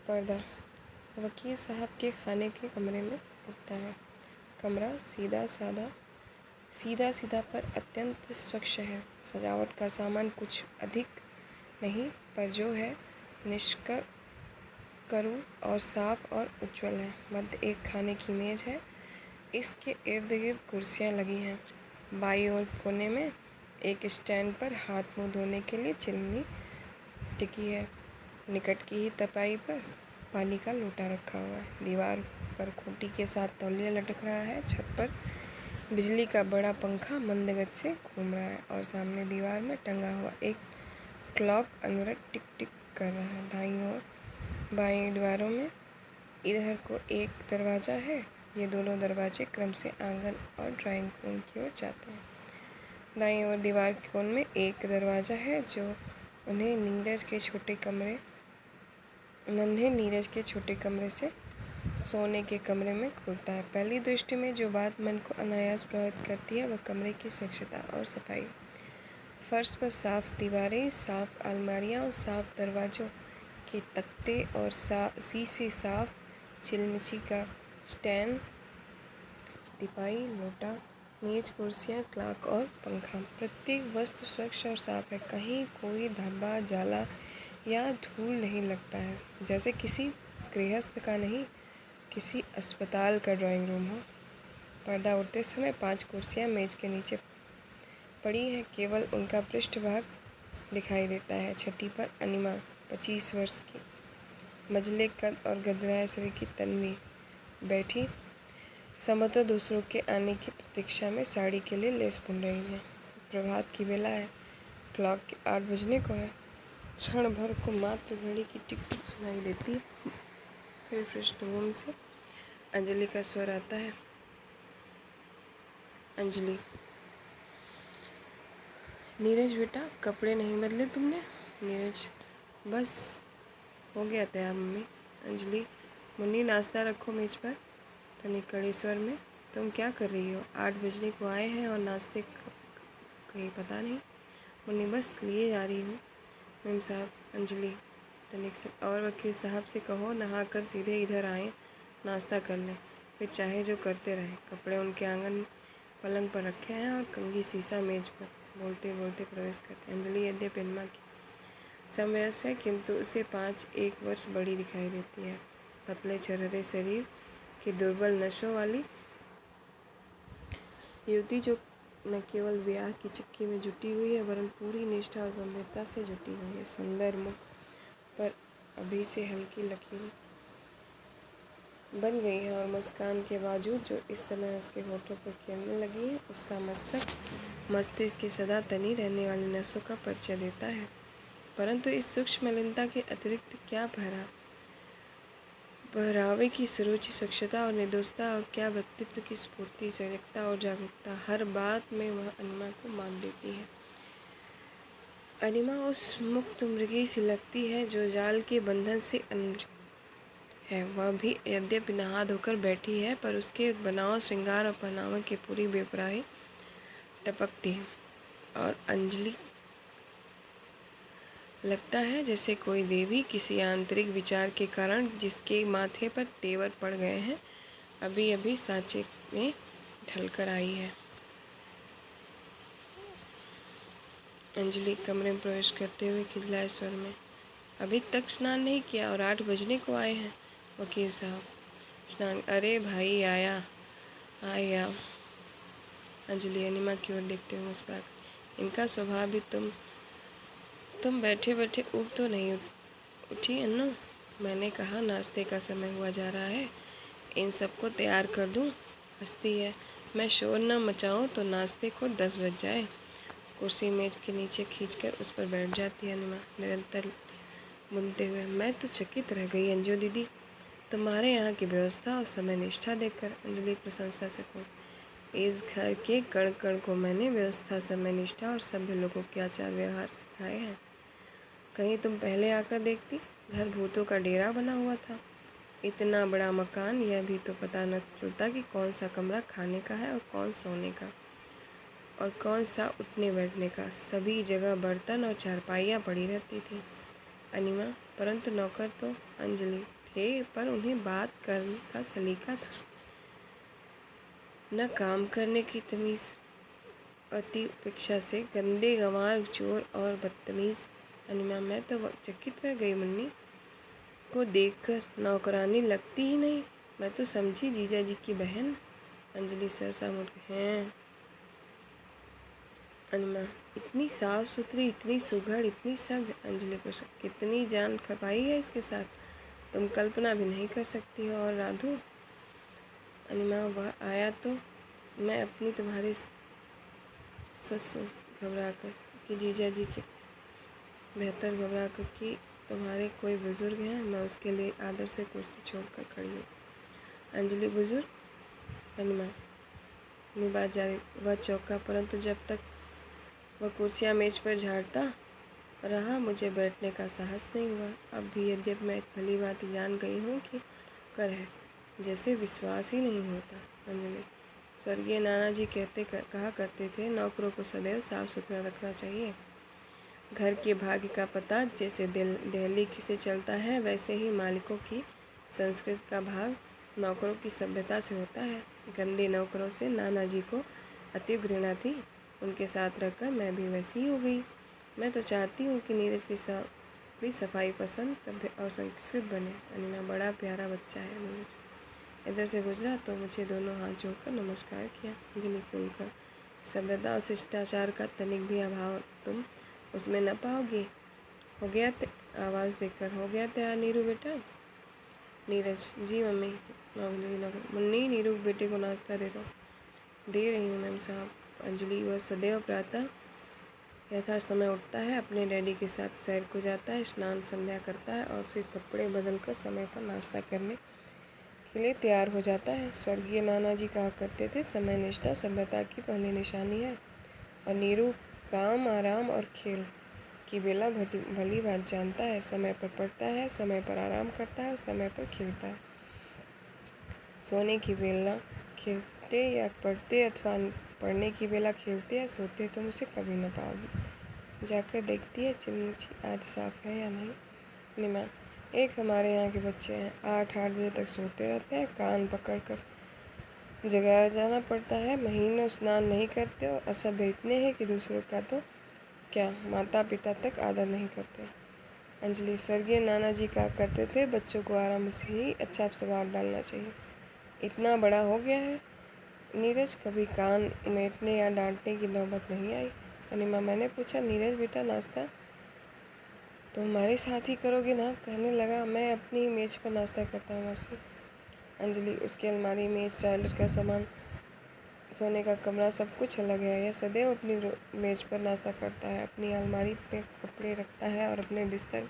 पर्दा वकील साहब के खाने के कमरे में उठता है। कमरा सीधा सादा पर अत्यंत स्वच्छ है। सजावट का सामान कुछ अधिक नहीं, पर जो है निष्कर करू और साफ और उज्ज्वल है। मध्य एक खाने की मेज है। इसके इर्द गिर्द कुर्सियाँ लगी हैं। बाईं ओर कोने में एक स्टैंड पर हाथ मुंह धोने के लिए चिमनी टिकी है। निकट की ही तपाई पर पानी का लोटा रखा हुआ है। दीवार पर खूंटी के साथ तौलिया लटक रहा है। छत पर बिजली का बड़ा पंखा मंद गति से घूम रहा है और सामने दीवार में टंगा हुआ एक क्लॉक अनवरत टिक टिक कर रहा है। दाईं और बाईं दीवारों में इधर को एक दरवाज़ा है। ये दोनों दरवाजे क्रम से आंगन और ड्राइंग रूम की ओर जाते हैं। दाईं ओर दीवार के कोण में एक दरवाज़ा है जो नन्हे नीरज के छोटे कमरे से सोने के कमरे में खुलता है। पहली दृष्टि में जो बात मन को अनायास प्रभावित करती है वह कमरे की स्वच्छता और सफाई। फर्श पर साफ दीवारें, साफ अलमारियाँ और साफ दरवाज़ों के तख्ते और शीशे, साफ चिलमिची का स्टैंड, तिपाई, लोटा, मेज, कुर्सियाँ, क्लॉक और पंखा। प्रत्येक वस्तु स्वच्छ और साफ है। कहीं कोई धब्बा, जाला या धूल नहीं लगता है, जैसे किसी गृहस्थ का नहीं, किसी अस्पताल का ड्राइंग रूम हो। पर्दा उठते समय 5 कुर्सियाँ मेज के नीचे पड़ी हैं। केवल उनका पृष्ठभाग दिखाई देता है। छठी पर अनिमा 25 वर्ष की, मझले कद और गदराए शरीर की तन्वी बैठी संभवतः दूसरों के आने की प्रतीक्षा में साड़ी के लिए लेस बुन रही है। प्रभात की बेला है। क्लॉक के 8 बजने को है। क्षण भर को मात्र घड़ी की टिक टिक सुनाई देती है। फिर पृष्ठभूमि से अंजलि का स्वर आता है। अंजलि, नीरज बेटा, कपड़े नहीं बदले तुमने? नीरज, बस हो गया तैयार मम्मी। अंजलि, मुन्नी नाश्ता रखो मेज पर। तनिक कड़े स्वर में, तुम क्या कर रही हो? 8 बजने को आए हैं और नाश्ते कहीं पता नहीं। मुन्नी, बस लिए जा रही हूँ मैम साहब। अंजलि तनिक से, और वकील साहब से कहो नहा कर सीधे इधर आएँ, नाश्ता कर लें, फिर चाहे जो करते रहें। कपड़े उनके आंगन पलंग पर रखे हैं और कंघी शीशा मेज पर। बोलते बोलते प्रवेश करते। अंजलि यद्यपि अनिमा की समवयस्क है, किंतु उसे 5-1 वर्ष बड़ी दिखाई देती है। पतले छरहरे शरीर की दुर्बल नसों वाली युवती जो न केवल ब्याह की चक्की में जुटी हुई है वरन पूरी निष्ठा और गंभीरता से जुटी हुई है। सुंदर मुख पर अभी से हल्की लकीर बन गई है और मुस्कान के बावजूद जो इस समय उसके होठों पर खिलने लगी है उसका मस्तिष्क की सदा तनी रहने वाली नसों का परिचय देता है। परंतु इस सूक्ष्म मलिनता के अतिरिक्त क्या पहरावे की सुरुचि, स्वच्छता और निर्दोषता, और क्या व्यक्तित्व की स्फूर्ति, सजगता और जागरूकता। हर बात में वह अनिमा को मान देती है। अनिमा उस मुक्त मृगी सी लगती है जो जाल के बंधन से अनमुक्त है। वह भी यद्यपि नहा धोकर बैठी है, पर उसके बनाव, श्रृंगार और पहनावे की पूरी बेपरवाही टपकती है और अंजलि लगता है जैसे कोई देवी किसी आंतरिक विचार के कारण जिसके माथे पर तेवर पड़ गए हैं अभी अभी सांचे में ढलकर आई है। अंजलि कमरे में प्रवेश करते हुए खिजलाए स्वर में, अभी तक स्नान नहीं किया और 8 बजने को आए हैं? वकील साहब, स्नान? अरे भाई, आया। अंजलि अनिमा की ओर देखते हुए मुस्कुराकर, इनका स्वभाव भी तुम बैठे बैठे ऊब तो नहीं उठी अन्नू? मैंने कहा नाश्ते का समय हुआ जा रहा है, इन सबको तैयार कर दूं। हंसती है, मैं शोर न मचाऊं तो नाश्ते को 10 बज जाए। कुर्सी मेज के नीचे खींचकर उस पर बैठ जाती है अनिमा, निरंतर बुनते हुए। मैं तो चकित रह गई अंजू दीदी, तुम्हारे यहाँ की व्यवस्था और समय निष्ठा देखकर। अंजलि प्रशंसा से बोली, इस घर के कण कण को मैंने व्यवस्था, समय निष्ठा और सभ्य लोगों के आचार व्यवहार सिखाए हैं। कहीं तुम पहले आकर देखती, घर भूतों का डेरा बना हुआ था। इतना बड़ा मकान, यह भी तो पता न चलता कि कौन सा कमरा खाने का है और कौन सोने का और कौन सा उठने बैठने का। सभी जगह बर्तन और चारपाइयाँ पड़ी रहती थी अनिमा, परंतु नौकर तो अंजलि थे, पर उन्हें बात करने का सलीका था, न काम करने की तमीज़। अति उपेक्षा से गंदे, गंवार, चोर और बदतमीज़। अनिमा, मैं तो चकित रह गई। मुन्नी को देखकर नौकरानी लगती ही नहीं, मैं तो समझी जीजा जी की बहन। अंजलि सहसा मुड़ हैं। अनिमा, इतनी साफ सुथरी, इतनी सुघड़, इतनी सभ्य। अंजलि पर कितनी जान खपाई है इसके साथ, तुम कल्पना भी नहीं कर सकती हो। और राधु? अनिमा, वह आया तो मैं अपनी तुम्हारे ससुर घबरा कर कि जीजा जी के बेहतर घबरा कर कि तुम्हारे कोई बुजुर्ग हैं, मैं उसके लिए आदर से कुर्सी छोड़कर खड़ी हूँ। अंजलि, बुजुर्ग? अनिमा ने बात जारी। वह चौंका, परंतु जब तक वह कुर्सियाँ मेज पर झाड़ता रहा, मुझे बैठने का साहस नहीं हुआ। अब भी यद्यपि मैं भली बात जान गई हूँ कि कर है, जैसे विश्वास ही नहीं होता। अंजलि, स्वर्गीय नाना जी कहा करते थे, नौकरों को सदैव साफ सुथरा रखना चाहिए। घर के भाग्य का पता जैसे दिल्ली से चलता है, वैसे ही मालिकों की संस्कृति का भाग नौकरों की सभ्यता से होता है। गंदे नौकरों से नाना जी को अति घृणा थी, उनके साथ रहकर मैं भी वैसी ही हो गई। मैं तो चाहती हूँ कि नीरज की भी सफाई पसंद, सभ्य और संस्कृत बने। अनिमा, बड़ा प्यारा बच्चा है नीरज। इधर से गुजरा तो मुझे दोनों हाथ जोड़कर नमस्कार किया, दिल खोलकर। सभ्यता और शिष्टाचार का तनिक भी अभाव तुम उसमें न पाओगी। हो गया आवाज़ देकर, हो गया तैयार नीरू बेटा? नीरज, जी मम्मी। मुन्नी, नीरू बेटे को नाश्ता दे दो। दे रही हूँ मैम साहब। अंजलि, वह सदैव प्रातः यथा समय उठता है, अपने डैडी के साथ सैर को जाता है, स्नान संध्या करता है और फिर कपड़े बदलकर समय पर नाश्ता करने के लिए तैयार हो जाता है। स्वर्गीय नाना जी कहा करते थे, समय निष्ठा सभ्यता की पहली निशानी है। और नीरू काम, आराम और खेल की बेला भली बात जानता है। समय पर पढ़ता है, समय पर आराम करता है और समय पर खेलता है। सोने की बेला खेलते या पढ़ते अथवा पढ़ने की बेला खेलते या सोते तुम उसे कभी न पाओगी। जाकर देखती है चिलमुची आज साफ है या नहीं। निमा, एक हमारे यहाँ के बच्चे हैं, 8 बजे तक सोते रहते हैं, कान पकड़ कर जगाया जाना पड़ता है, महीनों स्नान नहीं करते और असभ्य इतने हैं कि दूसरों का तो क्या माता पिता तक आदर नहीं करते। अंजलि, स्वर्गीय नाना जी कहा करते थे, बच्चों को आराम से ही अच्छा स्वभाव डालना चाहिए। इतना बड़ा हो गया है नीरज, कभी कान उमेटने या डांटने की नौबत नहीं आई। अनिमा, मैंने पूछा, नीरज बेटा नाश्ता तो हमारे साथ ही करोगे ना? कहने लगा, मैं अपनी मेज पर नाश्ता करता हूँ मौसी। अंजलि, उसकी अलमारी, मेज, टॉयलेट का सामान, सोने का कमरा, सब कुछ अलग है। यह सदैव अपनी मेज पर नाश्ता करता है, अपनी अलमारी पे कपड़े रखता है और अपने बिस्तर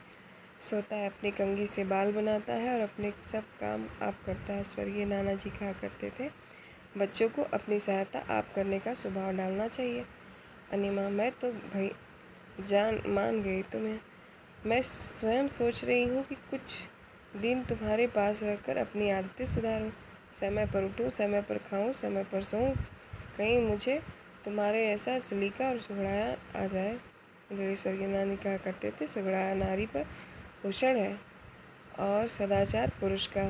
सोता है, अपनी कंघी से बाल बनाता है और अपने सब काम आप करता है। स्वर्गीय नाना जी कहा करते थे, बच्चों को अपनी सहायता आप करने का स्वभाव डालना चाहिए। अनिमा, मैं तो भाई जान मान गई तुम्हें। मैं स्वयं सोच रही हूँ कि कुछ दिन तुम्हारे पास रहकर अपनी आदतें सुधारूँ, समय पर उठूँ, समय पर खाऊँ, समय पर सोऊँ, कहीं मुझे तुम्हारे ऐसा सलीका और सुगड़ाया आ जाए। मेरे स्वर्गीय नानी कहा करते थे, सुगड़ाया नारी पर भूषण है और सदाचार पुरुष का।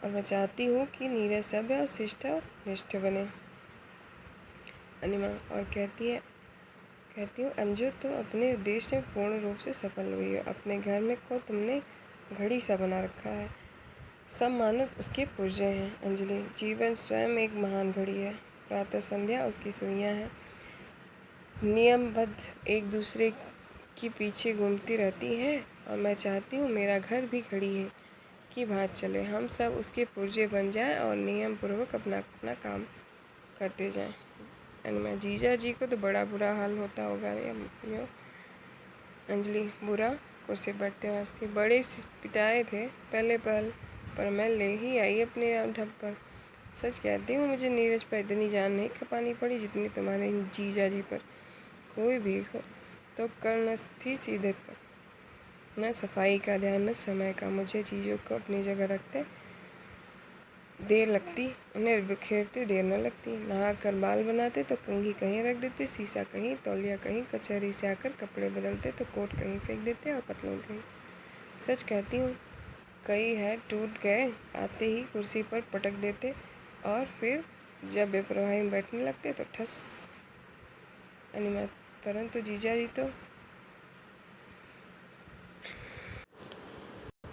और मैं चाहती हूँ कि नीरज सभ्य और शिष्ट और निष्ठ बने। अनिमा, और कहती हूँ अंजू, तुम अपने उद्देश्य में पूर्ण रूप से सफल हुई हो। अपने घर में को तुमने घड़ी सा बना रखा है, सब मानव उसके पुर्जे हैं। अंजलि, जीवन स्वयं एक महान घड़ी है, प्रातः संध्या उसकी सुइयाँ हैं, नियमबद्ध एक दूसरे के पीछे घूमती रहती हैं। और मैं चाहती हूँ मेरा घर भी घड़ी है की भांति चले, हम सब उसके पुर्जे बन जाएं और नियम पूर्वक अपना अपना काम करते जाएं। अनिमा, जीजा जी को तो बड़ा बुरा हाल होता होगा यो। अंजलि, बुरा? कुर्सी बैठते वास्ते बड़े पिटाए थे पहले पर मैं ले ही आई अपने ढब पर। सच कहती हूँ, मुझे नीरज पर इतनी जान नहीं खपानी पड़ी जितनी तुम्हारे जीजा जी पर। कोई भी हो तो कर थी सीधे पर, न सफाई का ध्यान न समय का। मुझे चीज़ों को अपनी जगह रखते देर लगती, उन्हें बिखेरते देर न लगती। नहा कर बाल बनाते तो कंघी कहीं रख देते, शीशा कहीं, तौलिया कहीं, कचहरी से आकर कपड़े बदलते तो कोट कहीं फेंक देते और पतलून कहीं। सच कहती हूँ कई है टूट गए, आते ही कुर्सी पर पटक देते और फिर जब बेपरवाही में बैठने लगते तो ठस। अनिमा, परंतु जीजा जी तो।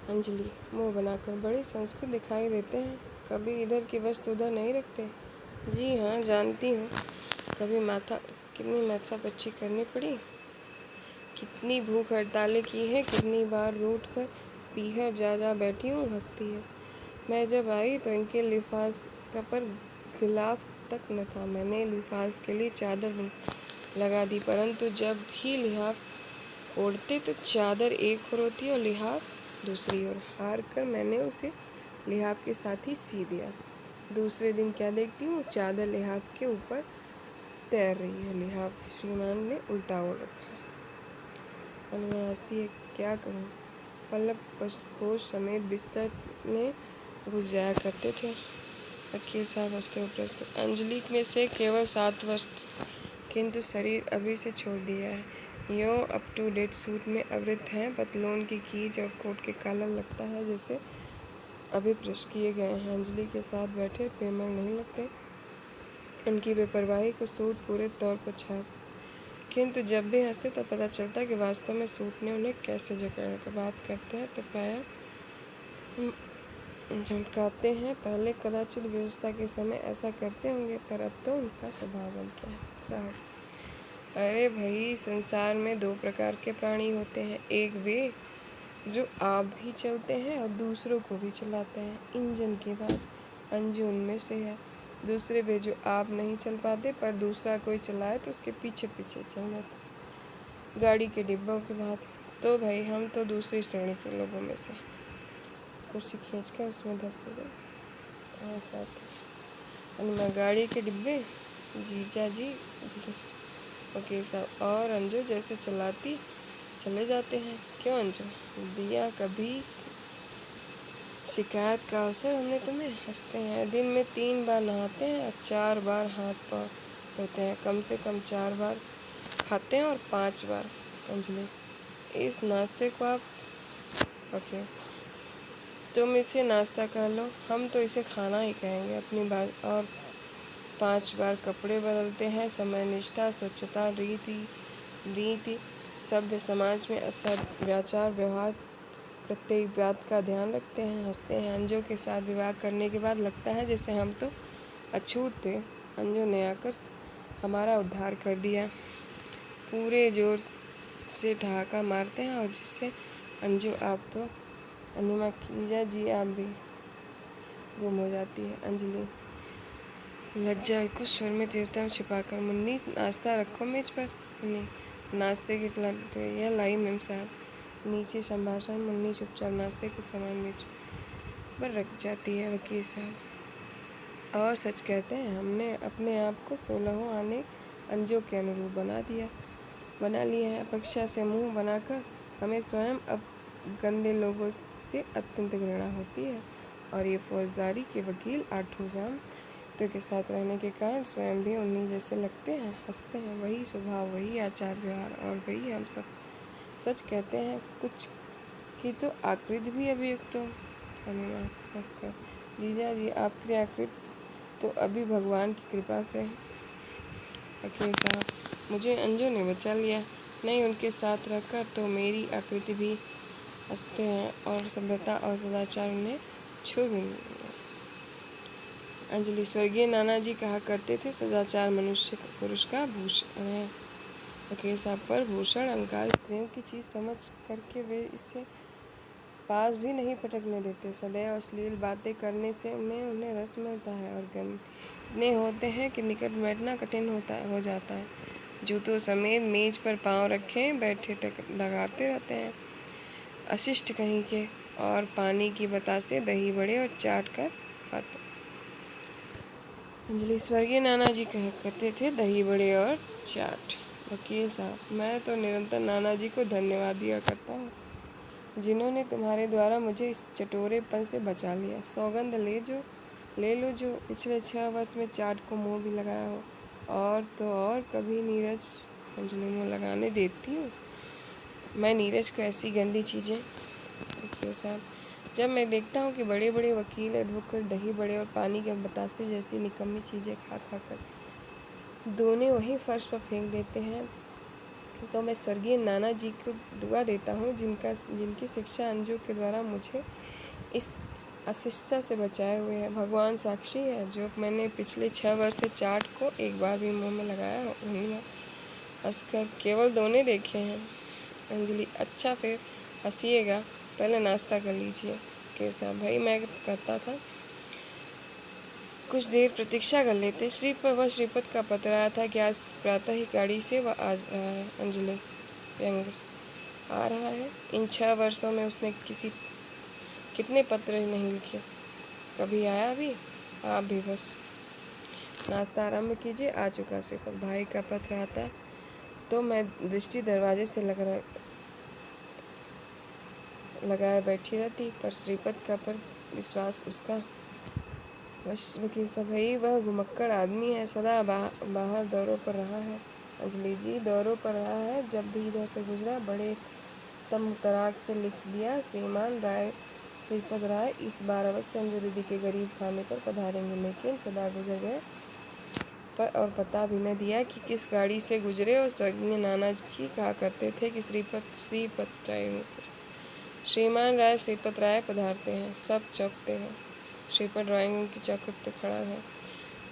अंजलि मुंह बनाकर बड़े संस्कृत दिखाई देते हैं, कभी इधर की वस्तु उधर नहीं रखते। जी हाँ जानती हूँ, कभी कितनी माथा पच्ची करनी पड़ी, कितनी भूख हड़तालें की हैं, कितनी बार रूठ कर पीहर जा बैठी हूँ। हंसती है। मैं जब आई तो इनके लिफाज का पर गिलाफ तक न था। मैंने लिफाज के लिए चादर लगा दी, परंतु जब भी लिहाफ ओढ़ते तो चादर एक ओर होती और लिहाफ दूसरी ओर। हार कर मैंने उसे लिहाफ के साथ ही सी दिया। दूसरे दिन क्या देखती हूँ, चादर लिहाफ के ऊपर तैर रही है, लिहाफ श्रीमान ने उल्टा ओढ़ रखा है। अनुमा हंसती है, क्या करूँ, पलक पोश समेत बिस्तर में घुस जाया करते थे। वकील साहब हंसते हुए प्रश्न, अंजलि में से केवल 7 वर्ष, किंतु शरीर अभी से छोड़ दिया है। यूँ अप टू डेट सूट में आवृत हैं, पतलून की खींच और कोट के कॉलर लगता है जैसे अभी ब्रश किए गए हैं। अंजलि के साथ बैठे प्रेमल नहीं लगते, उनकी बेपरवाही को सूट पूरे तौर पर छाप, किंतु जब भी हंसते तो पता चलता कि वास्तव में सूट ने उन्हें कैसे जकड़ा है। बात करते हैं तो प्रायः झमकाते हैं। पहले कदाचित व्यवस्था के समय ऐसा करते होंगे, पर अब तो उनका स्वभाव बन गया है। साहब, अरे भाई, संसार में 2 प्रकार के प्राणी होते हैं, एक वे जो आप भी चलते हैं और दूसरों को भी चलाते हैं। इंजन के बाद अंजू उनमें से है। दूसरे वे जो आप नहीं चल पाते पर दूसरा कोई चलाए तो उसके पीछे पीछे चल जाते। गाड़ी के डिब्बों की बात तो भाई हम तो दूसरी श्रेणी के लोगों में से। कुर्सी खींचकर उसमें 10 से और साथ अनुमा, गाड़ी के डिब्बे जीजा जी वकील साहब और अंजू जैसे चलाती चले जाते हैं। क्यों अंजू, दिया कभी शिकायत का अवसर हमने तुम्हें? हंसते हैं। दिन में 3 बार नहाते हैं और 4 बार हाथ पाँव धोते हैं, कम से कम 4 बार खाते हैं और 5 बार। अंजलि, इस नाश्ते को आप ओके, तुम इसे नाश्ता कह लो, हम तो इसे खाना ही कहेंगे। अपनी बात और 5 बार कपड़े बदलते हैं। समय निष्ठा, स्वच्छता, रीति सभ्य समाज में सदाचार व्यवहार प्रत्येक बात का ध्यान रखते हैं। हंसते हैं। अंजू के साथ विवाह करने के बाद लगता है जैसे हम तो अछूत थे, अंजू ने आकर हमारा उद्धार कर दिया। पूरे जोर से ठहाका मारते हैं और जिससे अंजू आप तो अनिमा कीजा जी आप भी गुम हो जाती है। अंजलि लज्जा को स्वर में तीव्रता में छिपाकर, मुन्नी नाश्ता रखो मेज पर। मुन्नी नाश्ते की तो यह लाई मेम साहब। नीचे संभाषण। मुन्नी चुपचाप नाश्ते के सामान मेज पर रख जाती है। वकील साहब, और सच कहते हैं, हमने अपने आप को 16वें आने अंजू के अनुरूप बना लिया है। अपेक्षा से मुंह बनाकर हमें स्वयं अब गंदे लोगों से अत्यंत घृणा होती है, और ये फौजदारी के वकील 8 ग्राम तो के साथ रहने के कारण स्वयं भी उन्हीं जैसे लगते हैं। हंसते हैं। वही स्वभाव, वही आचार व्यवहार और वही हम सब। सच कहते हैं, कुछ की तो आकृति भी अभियुक्त हो। अनिमा हंसकर, जीजा जी आपकी आकृति तो अभी भगवान की कृपा से। वकील साहब, मुझे अंजू ने बचा लिया, नहीं उनके साथ रहकर तो मेरी आकृति भी। हंसते हैं। और सभ्यता और सदाचार उन्हें छू भी नहीं। अंजलि, स्वर्गीय नाना जी कहा करते थे, सदाचार मनुष्य पुरुष का भूषण है। वकील साहब, पर भूषण अलंकार स्त्रियों की चीज़ समझ करके वे इससे पास भी नहीं पटकने देते। सदैव अश्लील बातें करने से में उन्हें रस मिलता है और गंदे होते हैं कि निकट बैठना कठिन हो जाता है। जूतों समेत मेज पर पाँव रखे बैठे लगाते रहते हैं, अशिष्ट कहीं के। और पानी की बतासे, दही बड़े और चाट कर खाते। अंजलि, स्वर्गीय नाना जी कहा करते थे, दही बड़े और चाट। वकील साहब, मैं तो निरंतर नाना जी को धन्यवाद दिया करता हूँ, जिन्होंने तुम्हारे द्वारा मुझे इस चटोरेपन से बचा लिया। सौगंध ले लो जो पिछले 6 वर्ष में चाट को मुँह भी लगाया हो। और तो और कभी नीरज। अंजलि, मुँह लगाने देती हूँ मैं नीरज को ऐसी गंदी चीज़ें। वकील साहब, जब मैं देखता हूँ कि बड़े बड़े वकील एडवोकेट दही बड़े और पानी के बतासे जैसी निकम्मी चीज़ें खा खा कर दोनों वहीं फर्श पर फेंक देते हैं, तो मैं स्वर्गीय नाना जी को दुआ देता हूँ जिनकी शिक्षा अंजू के द्वारा मुझे इस अशिष्टा से बचाए हुए है। भगवान साक्षी है, जो मैंने पिछले 6 वर्ष से चाट को एक बार भी मुंह में लगाया उंगलियाँ हंसकर केवल दोने देखे हैं। अंजलि: अच्छा फिर हंसिएगा, पहले नाश्ता कर लीजिए। कैसा भाई, मैं कहता था कुछ देर प्रतीक्षा कर लेते। श्रीपद का पत्र आया था कि आज प्रातः ही गाड़ी से वह आ रहा है। अंजलि व्यंग्य: आ रहा है? इन 6 वर्षों में उसने कितने पत्र नहीं लिखे, कभी आया भी? आप भी बस नाश्ता आरंभ कीजिए। आ चुका श्रीपद भाई का पत्र आता है तो मैं दृष्टि दरवाजे से लगाए बैठी रहती, पर श्रीपद का पर विश्वास उसका वकील साहब भाई, वह घुमक्कड़ आदमी है, सदा बाहर दौरों पर रहा है। अंजलि जी, दौरों पर रहा है, जब भी इधर से गुजरा बड़े तमतराक से लिख दिया, श्रीमान राय श्रीपद राय इस बार अवश्य अंजू दीदी के गरीब खाने पर पधारेंगे। लेकिन सदा गुजर गए और पता भी न दिया कि किस गाड़ी से गुजरे। और स्वर्गीय नाना जी कहा करते थे कि श्रीपद राय श्रीमान राय श्रीपद राय पधारते हैं, सब चौंकते हैं। श्रीपद ड्राइंग की चौखट पर खड़ा है,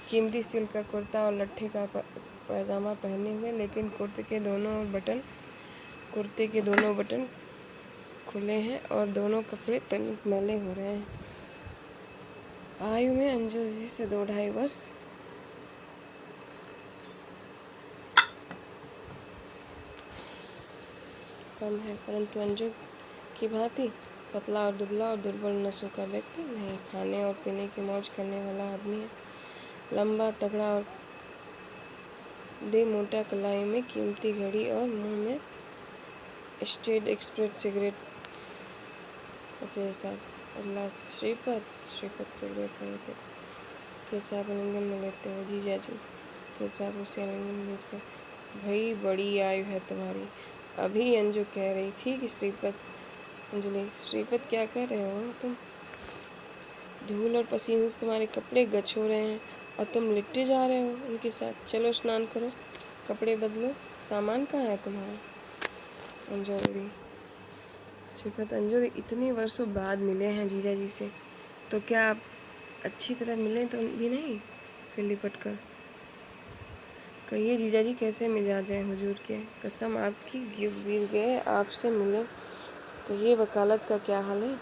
कीमती सिल्क का कुर्ता और लट्ठे का पैजामा पहने हुए, लेकिन कुर्ते के दोनों बटन खुले हैं और दोनों कपड़े तनिक मैले हो रहे हैं। आयु में अंजू जी से 2-2.5 वर्ष कम है, परंतु अंजू की भांति पतला और दुबला और दुर्बल नसों का व्यक्ति नहीं, खाने और पीने की मौज करने वाला आदमी है। लंबा तगड़ा और दे मोटा कलाई में कीमती घड़ी और मुंह में स्टेट एक्सप्रेस सिगरेट। ओके साहब, अल्लाह से श्रीपद सिगरेट नहीं थे। के साहब आलिंगन में लेते हो जीजा जी। के साहब उसे आलिंगन भेजकर, भाई बड़ी आयु है तुम्हारी। अभी अंजू कह रही थी कि श्रीपद। अंजलि: श्रीपद क्या कर रहे हो तुम? धूल और पसीने से तुम्हारे कपड़े गच हो रहे हैं और तुम लिपटे जा रहे हो उनके साथ। चलो स्नान करो, कपड़े बदलो, सामान कहाँ है तुम्हारा? अंजलि: श्रीपद: अंजलि, इतने वर्षों बाद मिले हैं जीजा जी से, तो क्या आप अच्छी तरह मिले तो भी नहीं? फिर लिपट कर कहिए जीजा जी कैसे मिजाज हैं हुजूर के, कसम आपकी गिर गए आपसे मिले। कहिए वकालत का क्या हाल है?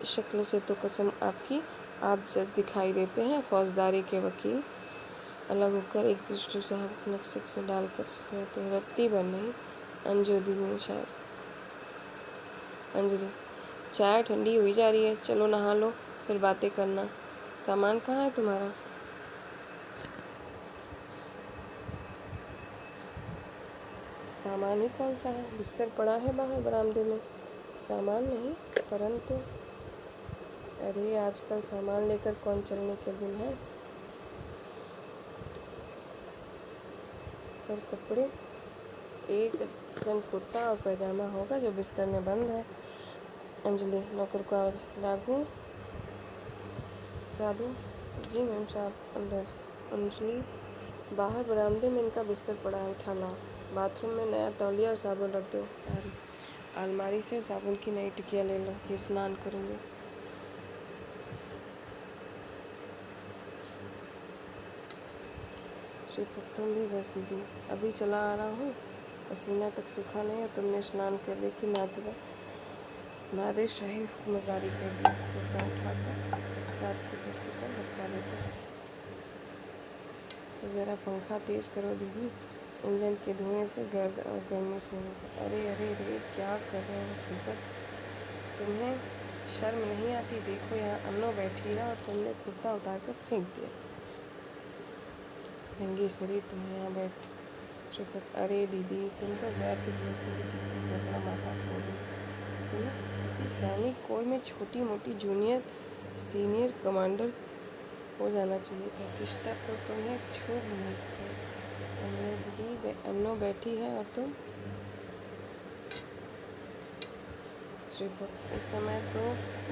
शक्ल से तो कसम आपकी आप जज दिखाई देते हैं, फौजदारी के वकील। अलग होकर एक दृष्टि साहब नक्शे से डालकर रहते हैं, रत्ती बन नहीं। अंजू दीदी शायर। अंजलि: चाय ठंडी हुई जा रही है, चलो नहा लो फिर बातें करना। सामान कहाँ है तुम्हारा? सामान ही कौन सा है, बिस्तर पड़ा है बाहर बरामदे में। सामान नहीं, परंतु अरे आजकल सामान लेकर कौन चलने के दिन है। और कपड़े एक चंद कुर्ता और पैजामा होगा जो बिस्तर में बंद है। अंजलि नौकर को आवाज, राधू जी मैम साहब अंदर। अंजलि बाहर बरामदे में इनका बिस्तर पड़ा है, उठा लाओ। बाथरूम में नया तौलिया और साबुन रख दो। अलमारी से साबुन की नई टिकिया ले लो, ये स्नान करेंगे। श्रीपद: तुम भी बस दीदी, अभी चला आ रहा हूँ, पसीना तक सूखा नहीं और तुमने स्नान करने की नादे शाही हुक्म जारी कर दी। कुर्ता उठाकर साथ की कुर्सी पर लटका देते हैं। ज़रा पंखा तेज करो दीदी, इंजन के धुएं से गर्द और गर्मी से। अरे अरे अरे क्या कर रहे हो श्रीपद, तुम्हें शर्म नहीं आती? देखो यहाँ अन्नो बैठी ना और तुमने कुर्ता उतार कर फेंक दिया। नंगे शरीर तुम्हें यहाँ बैठ। श्रीपद: अरे दीदी तुम तो व्यर्थ दोस्ती की चक्की से अपना माथा खोल रही। तुम्हें किसी सैनिक कोर में छोटी मोटी जूनियर सीनियर कमांडर हो जाना चाहिए था। सिस्टर तो तुम्हें छू भी नहीं पाई। दीदी अन्नो बैठी है और तुम। श्रीपत, इस समय तो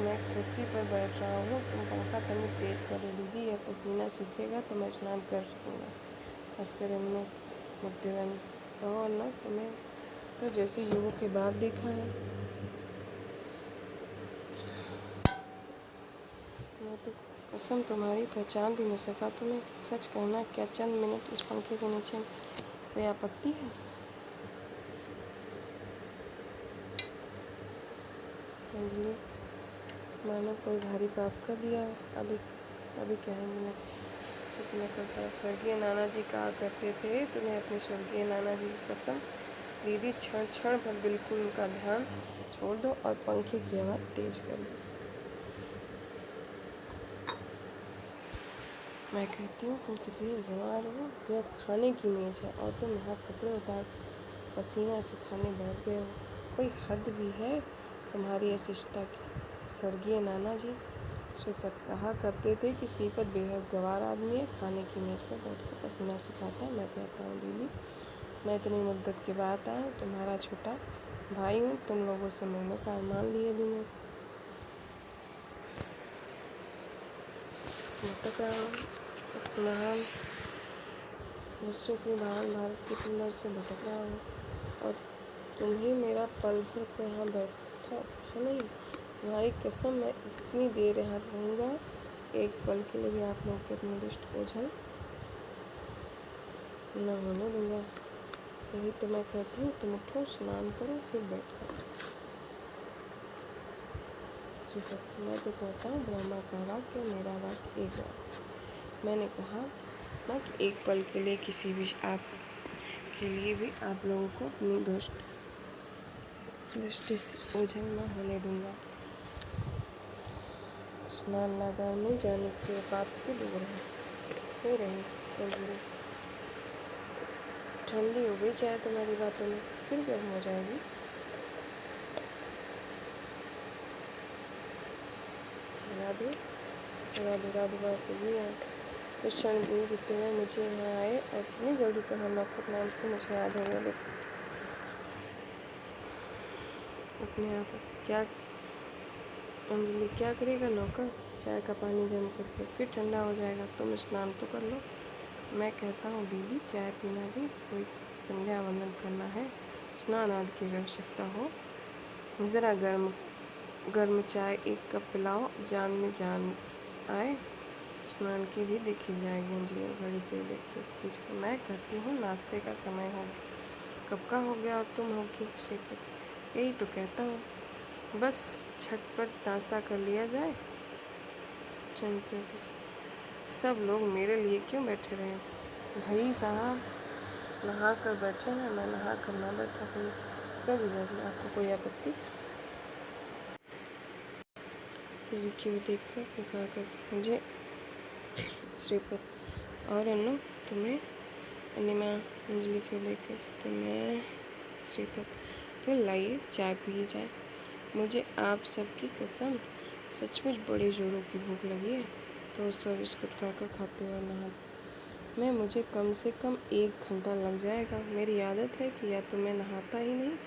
मैं कुर्सी पर बैठ रहा हूँ, तुम पंखा तनी तेज़ करो दीदी, यह पसीना सूखेगा तो मैं स्नान कर सकूँगा। हंसकर अन्नू मुड़ते हुए कहो अन्ना, तुम्हें तो जैसे युगों के बाद देखा है। मैं तो कसम तुम्हारी पहचान भी नहीं सका तुम्हें। सच कहना, क्या चंद मिनट इस पंखे के नीचे कोई आपत्ति है? अंजलि, मानो कोई भारी पाप कर दिया हो। अभी कहेंगे मैं कितना करता। स्वर्गीय नाना जी कहा करते थे, तुम्हें अपने स्वर्गीय नाना जी की कसम दीदी, क्षण क्षण पर बिल्कुल उनका ध्यान छोड़ दो और पंखे की आवाज़ तेज कर दो। मैं कहती हूँ तुम कितनी गंवार हो। यह खाने की मेज है और तुम यहाँ कपड़े उतार पसीना सुखाने बैठ गए हो। कोई हद भी है तुम्हारी अशिष्टता की। स्वर्गीय नाना जी श्रीपत कहा करते थे कि श्रीपत बेहद गंवार आदमी है, खाने की मेज पर बैठकर पसीना सुखाता है। मैं कहता हूँ दीदी, मैं इतनी मुद्दत के बाद आया हूँ, तुम्हारा छोटा भाई हूँ, तुम लोगों से मिलने का अरमान लिए भी मैं भटक रहा हूँ। इस महान विश्व के महान भारत की तुलना से भटक रहा हूँ और तुम्हें मेरा पल भर को यहाँ बैठा सहा नहीं। तुम्हारी कसम, मैं इतनी देर यहाँ रहूँगा, एक पल के लिए भी आप लोग के अपने दुष्ट ओझल न होने दूंगा। यही तो मैं कहती हूँ, तुम उठो, स्नान करो, फिर बैठ करो। मैं तो कहता हूँ ब्रह्मा का वाक्य, मेरा वाक्य एक बार। मैंने कहा ना कि एक पल के लिए किसी भी आप के लिए भी आप लोगों को अपनी दृष्टि से ओझल न होने दूंगा। स्नान नागार में जाने के बात के दूर है। फिर रही अंजलि, ठंडी हो गई चाय तुम्हारी बातों में, फिर गर्म हो जाएगी। राधू राधू राधू बाहर से जी आए। कुछ क्षण नहीं बीते हुए मुझे यहाँ आए और इतनी जल्दी तो हम नौकर नाम से मुझे याद हो गया। देखो अपने आप से क्या अंजलि, क्या करेगा नौकर? चाय का पानी गर्म करके फिर ठंडा हो जाएगा, तुम स्नान तो कर लो। मैं कहता हूँ दीदी, चाय पीना भी कोई संध्या वंदन करना है, स्नान आदि की आवश्यकता हो। ज़रा गर्म चाय एक कप पिलाओ, जान में जान आए। स्नान की भी देखी जाएगी। अंजलि घड़ी की ओर देखते खींच कर मैं कहती हूँ नाश्ते का समय हो, कब का हो गया और तुम होगी श्रीपत? यही तो कहता हूँ, बस झटपट नाश्ता कर लिया जाए। चमके सब लोग मेरे लिए क्यों बैठे रहे? भाई साहब नहा कर बैठे हैं, मैं नहा कर ना बैठा सही? क्यों जीजा जी, आपको कोई आपत्ति? क्यों देख कर पुकार कर मुझे श्रीपत और अन्नू, तुम्हें अनिमा अंजलि को लेकर तो मैं श्रीपत, तो लाइए चाय पी जाए। मुझे आप सबकी कसम सचमुच बड़े जोरों की भूख लगी है। तो सब बिस्कुट खाकर खाते हुए नहा मैं मुझे कम से कम 1 घंटा लग जाएगा। मेरी आदत है कि या तो मैं नहाता ही नहीं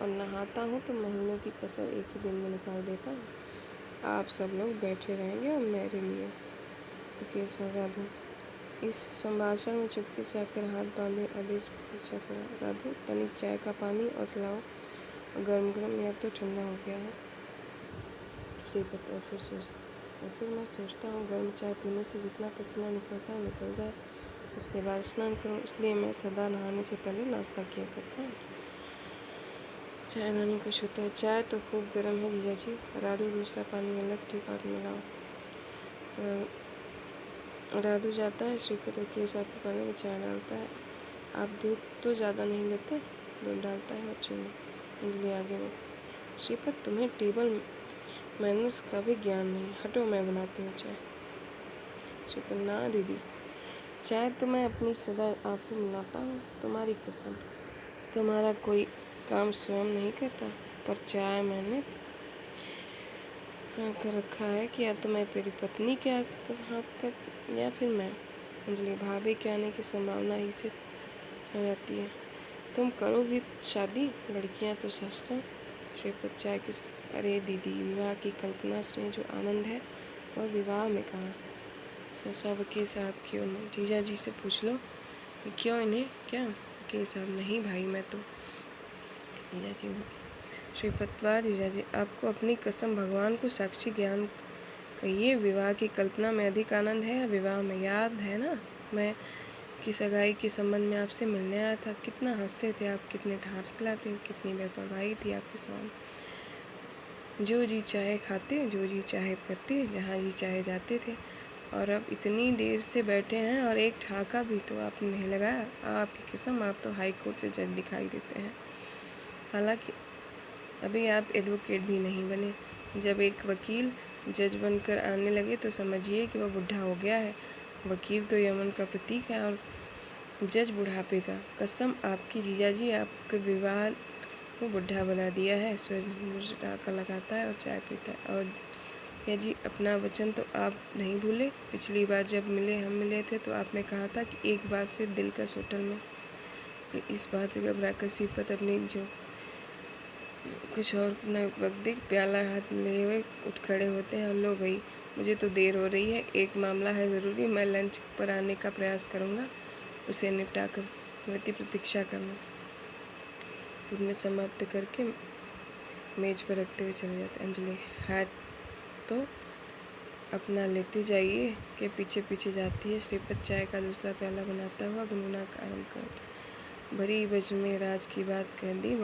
और नहाता हूँ तो महीनों की कसर एक ही दिन में निकाल देता हूँ। आप सब लोग बैठे रहेंगे और मेरे लिए केसर राधू इस संभाषण में चुपके से आकर हाथ बांधे आदेश प्रतीक्षा करा। राधू तनिक चाय का पानी और लाओ, गर्म गर्म, या तो ठंडा हो गया है। श्रीपत और फिर मैं सोचता हूँ गर्म चाय पीने से जितना पसीना निकलता है निकल जाए, इसके बाद स्नान करूँ, इसलिए मैं सदा नहाने से पहले नाश्ता किया करता हूँ। चायदानी कुछ होता है, चाय तो खूब गर्म है जीजा जी। राधू दूसरा पानी अलग टी पॉट में लाओ। राधू जाता है, श्रीपत वकील साहब के पानी में चाय डालता है। आप दूध तो ज़्यादा नहीं लेते? दूध डालता है और चीनी। अंजलि आगे में, श्रीपत तुम्हें टेबल मैनर्स का भी ज्ञान नहीं, हटो मैं बनाती हूँ चाय। श्रीपत ना दीदी, चाय तो मैं अपनी सदा आप ही बनाता हूँ, तुम्हारी कसम। तुम्हारा कोई काम स्वयं नहीं करता, पर चाय मैंने कर रखा है कि या तो मैं मेरी पत्नी के हाथ का या फिर मैं। अंजलि भाभी के आने की संभावना ही से रहती है। तुम करो भी शादी, लड़कियां तो शास्त्रों श्रीपत चाय की अरे दीदी, विवाह की कल्पना से जो आनंद है वह विवाह में कहाँ। ससा वकील साहब क्यों नहीं, जीजा जी से पूछ लो कि क्यों इन्हें क्या। वकील साहब नहीं भाई, मैं तो। जीजा जी श्रीपत वाह जीजा जी, आपको अपनी कसम भगवान को साक्षी ज्ञान कहिए, विवाह की कल्पना में अधिक आनंद है या विवाह में। याद है ना, मैं की सगाई के संबंध में आपसे मिलने आया था, कितना हंसते थे आप, कितने ठहाके थे, कितनी बेपरवाही थी आपके सामने। जो जी चाहे खाते, जो जी चाहे करते, जहाँ जी चाहे जाते थे, और अब इतनी देर से बैठे हैं और एक ठहाका भी तो आपने नहीं लगाया। आपकी कसम, आप तो हाई कोर्ट से जज दिखाई देते हैं। हालांकि अभी आप एडवोकेट भी नहीं बने। जब एक वकील जज बनकर आने लगे तो समझिए कि वह बुढ़ा हो गया है। वकील तो यमन का प्रतीक है और जज बुढ़ापे का। कसम आपकी जीजा जी, आपके विवाह को बुढ़ा बना दिया है। सूरज टाका लगाता है और चाय पीता है। और या जी, अपना वचन तो आप नहीं भूले। पिछली बार जब हम मिले थे तो आपने कहा था कि एक बार फिर दिल का होटल में। इस बात से घबराकर सिपत अपनी जो कुछ और न वक्त देख प्याला हाथ में लिए हुए उठ खड़े होते हैं। लो भाई, मुझे तो देर हो रही है, एक मामला है ज़रूरी, मैं लंच पर आने का प्रयास करूँगा, उसे निपटा कर मेरी प्रतीक्षा करना। खुद में समाप्त करके मेज पर रखते हुए चले जाते। अंजलि हाथ तो अपना लेते जाइए के पीछे पीछे जाती है। श्रीपत चाय का दूसरा प्याला बनाता हुआ गुनगुना का आरम्भ करता। भरी बज में राज की बात कह दी,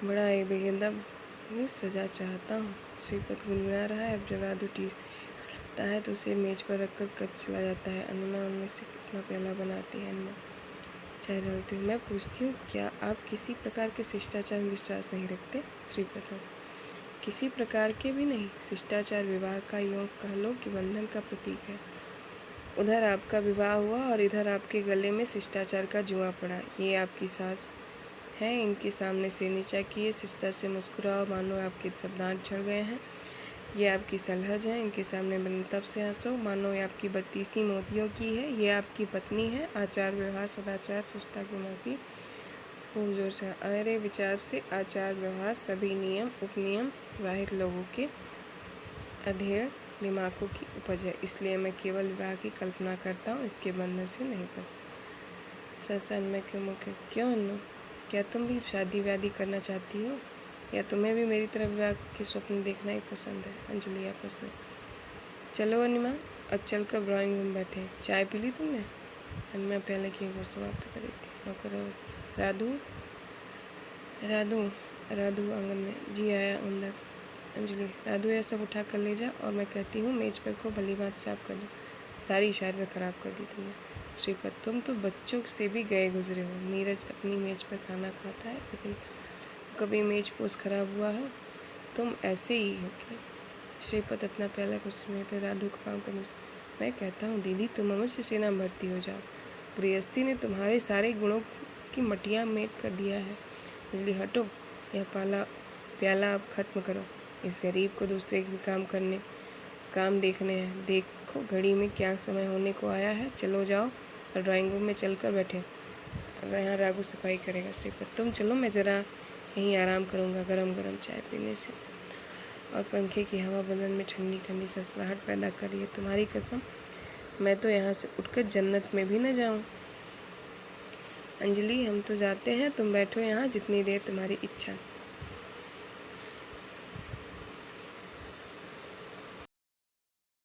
बड़ा एक बेगंदा में सजा चाहता हूँ। श्रीपत गुनगुना रहा है। अब जब राधु टी लगता है तो उसे मेज पर रखकर कच चला जाता है। अनुमा उनमें से कितना प्याला बनाती है। अनुमा चाय डालती हूँ। मैं पूछती हूँ, क्या आप किसी प्रकार के शिष्टाचार में विश्वास नहीं रखते। श्रीपत किसी प्रकार के भी नहीं। शिष्टाचार विवाह का योग कह लो कि बंधन का प्रतीक है। उधर आपका विवाह हुआ और इधर आपके गले में शिष्टाचार का जुआ पड़ा। ये आपकी सास है, इनके सामने सिर नीचा किए शिष्टा से मुस्कुराओ मानो आपके सब दांत झड़ गए हैं। ये आपकी सलहज है, इनके सामने बनतब से हंसो मानो ये आपकी बत्तीसी मोतियों की है। ये आपकी पत्नी है। आचार व्यवहार सदाचार शिष्टा की मासी खूब जोर से अरे विचार से आचार व्यवहार सभी नियम उपनियम विवाहित लोगों के अधेड़ दिमागों की उपज है। इसलिए मैं केवल विवाह की कल्पना करता हूँ, इसके बंधन से नहीं फंसता। ससन में क्यों मुख्य क्यों नो, क्या तुम भी शादी व्यादी करना चाहती हो या तुम्हें भी मेरी तरह विवाह के स्वप्न देखना ही पसंद है। अंजलि आपस में चलो अनिमा, अब चलकर ड्राइंग रूम बैठे। चाय पी ली तुमने। अनिमा पहले की ओर समाप्त करी थी। करो राधु राधु राधु आंगन में जी आया अंदर। अंजलि राधु यह सब उठा कर ले जा और मैं कहती हूँ मेज पर को भली बात साफ कर दो। सारी शायद ख़राब कर दी तुमने। श्रीपत तुम तो बच्चों से भी गए गुजरे हो। नीरज अपनी मेज पर खाना खाता है, लेकिन कभी मेज पोस्ट खराब हुआ हो, तुम ऐसे ही हो क्या। श्रीपत अपना पहला कुछ पर राधु का काम करने। मैं कहता हूँ दीदी, तुम अवश्य सेना में भर्ती हो जाओ। गृहस्थी ने तुम्हारे सारे गुणों की मटिया मेट कर दिया है। बिजली हटो, यह प्याला अब खत्म करो। इस गरीब को दूसरे के काम देखने हैं। देखो घड़ी में क्या समय होने को आया है। चलो जाओ और ड्राइंग रूम में चलकर बैठे। यहाँ राघु सफाई करेगा। श्रीपत तुम चलो, मैं ज़रा यहीं आराम करूँगा गरम गरम चाय पीने से। और पंखे की हवा बदन में ठंडी ठंडी ससराहट पैदा कर रही है। तुम्हारी कसम, मैं तो यहाँ से उठकर जन्नत में भी न जाऊँ। अंजलि हम तो जाते हैं, तुम बैठो यहाँ जितनी देर तुम्हारी इच्छा।